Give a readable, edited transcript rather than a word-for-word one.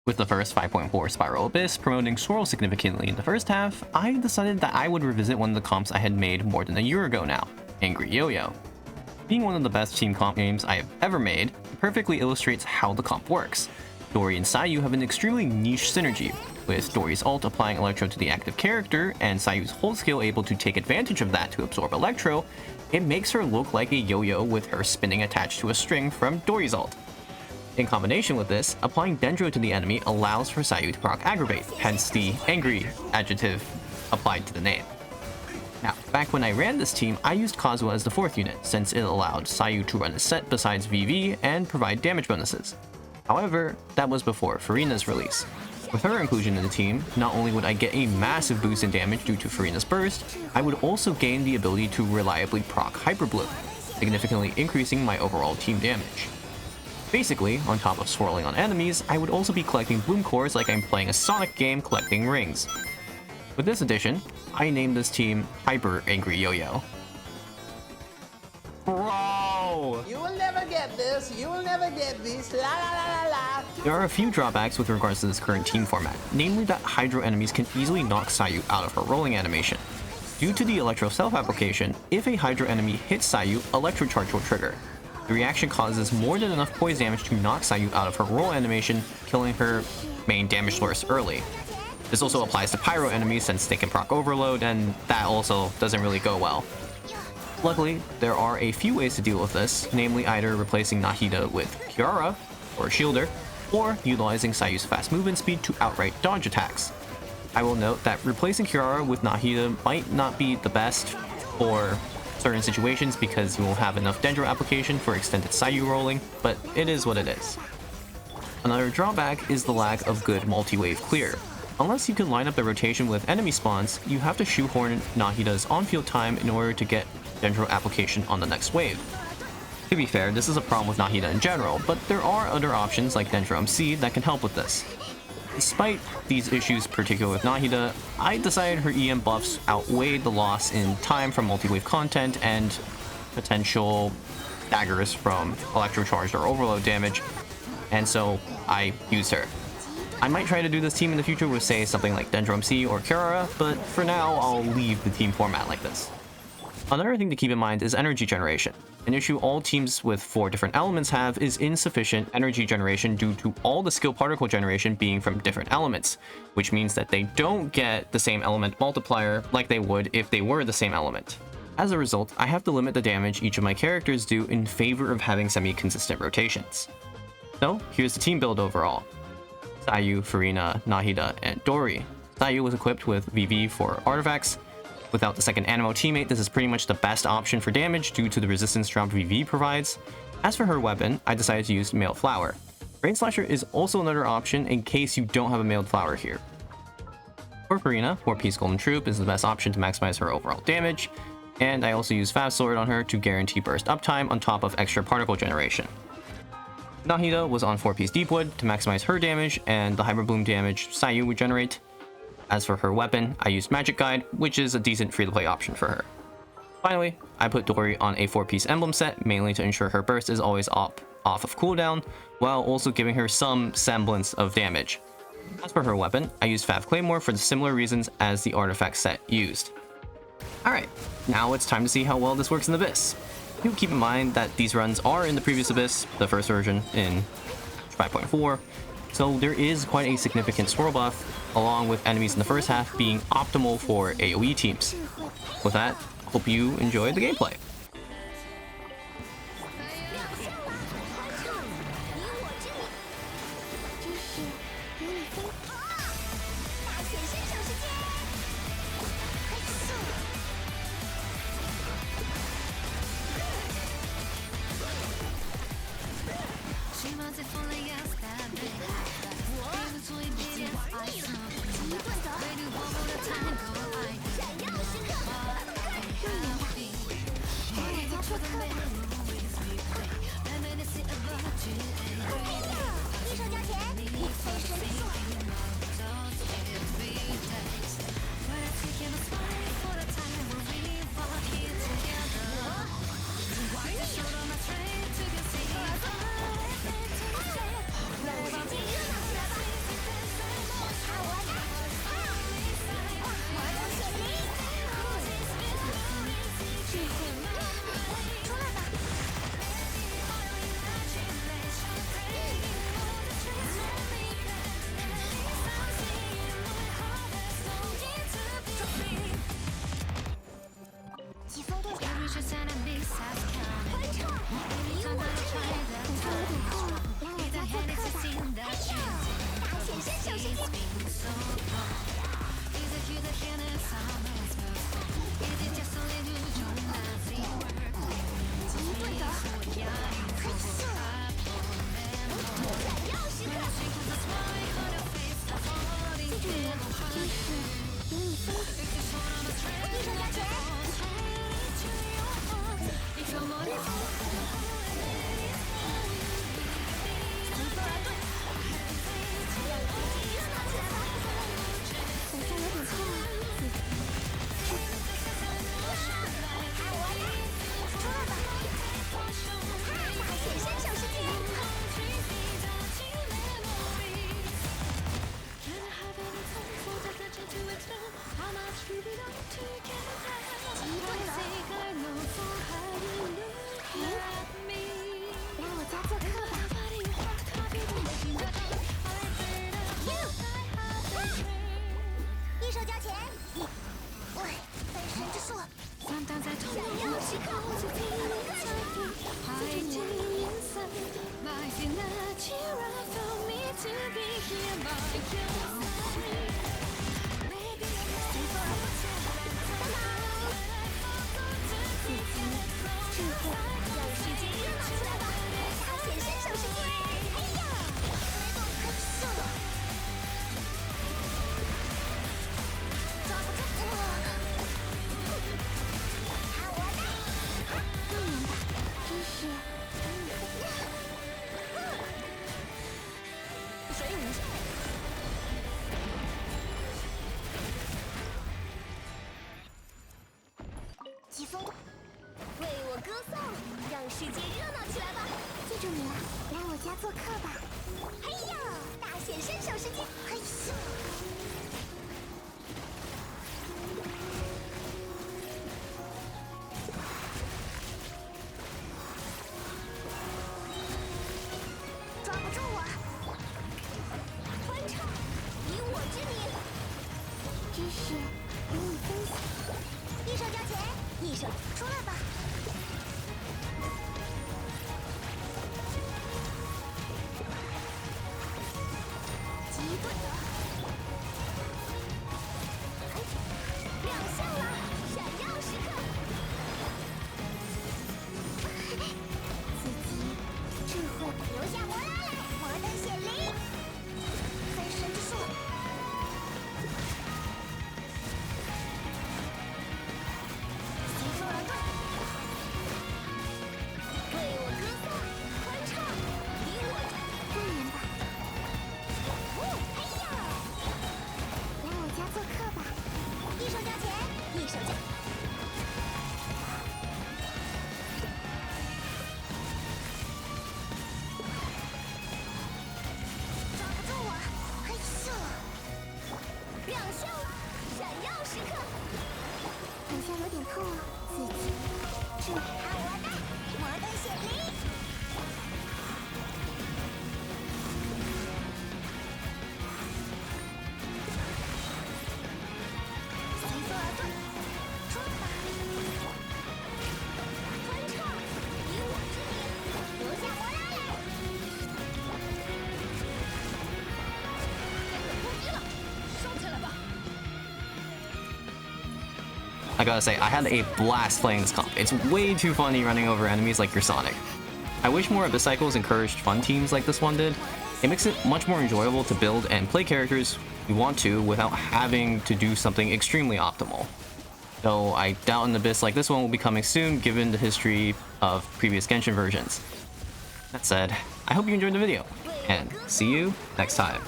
With the first 5.4 Spiral Abyss promoting Swirl significantly in the first half, I decided that I would revisit one of the comps I had made more than a year ago now, Angry Yo-Yo. Being one of the best team comp games I have ever made, it perfectly illustrates how the comp works. Dori and Sayu have an extremely niche synergy, with Dori's ult applying Electro to the active character, and Sayu's hold skill able to take advantage of that to absorb Electro. It makes her look like a yo-yo with her spinning attached to a string from Dori's ult. In combination with this, applying Dendro to the enemy allows for Sayu to proc Aggravate, hence the angry adjective applied to the name. Now, back when I ran this team, I used Kazuha as the 4th unit, since it allowed Sayu to run a set besides VV and provide damage bonuses. However, that was before Furina's release. With her inclusion in the team, not only would I get a massive boost in damage due to Furina's burst, I would also gain the ability to reliably proc Hyper Bloom, significantly increasing my overall team damage. Basically, on top of swirling on enemies, I would also be collecting Bloom Cores like I'm playing a Sonic game collecting rings. With this addition, I named this team Hyper Angry Yo-Yo. Bro! You will never get this, you will never get this, la la la la la! There are a few drawbacks with regards to this current team format, namely that Hydro enemies can easily knock Sayu out of her rolling animation. Due to the Electro self-application, if a Hydro enemy hits Sayu, Electro Charge will trigger. The reaction causes more than enough poise damage to knock Sayu out of her roll animation, killing her main damage source early. This also applies to Pyro enemies since they can proc Overload, and that also doesn't really go well. Luckily, there are a few ways to deal with this, namely either replacing Nahida with Kiara, or Shielder, or utilizing Sayu's fast movement speed to outright dodge attacks. I will note that replacing Kiara with Nahida might not be the best for certain situations because you won't have enough Dendro application for extended Sayu rolling, but it is what it is. Another drawback is the lack of good multi-wave clear. Unless you can line up the rotation with enemy spawns, you have to shoehorn Nahida's on-field time in order to get Dendro application on the next wave. To be fair, this is a problem with Nahida in general, but there are other options like Dendro MC that can help with this. Despite these issues, particularly with Nahida, I decided her EM buffs outweighed the loss in time from multi-wave content and potential daggers from electrocharged or overload damage, and so I used her. I might try to do this team in the future with, say, something like Dendro MC or Kirara, but for now, I'll leave the team format like this. Another thing to keep in mind is energy generation. An issue all teams with 4 different elements have is insufficient energy generation due to all the skill particle generation being from different elements, which means that they don't get the same element multiplier like they would if they were the same element. As a result, I have to limit the damage each of my characters do in favor of having semi-consistent rotations. So, here's the team build overall. Sayu, Furina, Nahida, and Dori. Sayu was equipped with VV for artifacts. Without the second Animo teammate, this is pretty much the best option for damage due to the resistance drop VV provides. As for her weapon, I decided to use Mailed Flower. Rain Slasher is also another option in case you don't have a Mailed Flower here. For Furina, 4-piece Golden Troop is the best option to maximize her overall damage, and I also use Fast Sword on her to guarantee burst uptime on top of extra particle generation. Nahida was on 4-piece Deepwood to maximize her damage and the Hyper Bloom damage Sayu would generate. As for her weapon, I used Magic Guide, which is a decent free-to-play option for her. Finally, I put Dori on a 4-piece emblem set, mainly to ensure her burst is always off of cooldown, while also giving her some semblance of damage. As for her weapon, I used Fav Claymore for the similar reasons as the artifact set used. Alright, now it's time to see how well this works in Abyss. Do keep in mind that these runs are in the previous Abyss, the first version in 5.4, so there is quite a significant swirl buff, along with enemies in the first half being optimal for AoE teams. With that, hope you enjoyed the gameplay. 世界热闹起来吧！记住你了，来我家做客吧！嘿呀，大显身手时间！嘿咻！抓不住我！欢唱，以我之名，知识与你分享。一手交钱，一手出来吧！ I gotta say, I had a blast playing this comp. It's way too funny running over enemies like your Sonic. I wish more Epicycles encouraged fun teams like this one did. It makes it much more enjoyable to build and play characters we want to without having to do something extremely optimal. Though I doubt an Abyss like this one will be coming soon given the history of previous Genshin versions. That said, I hope you enjoyed the video, and see you next time.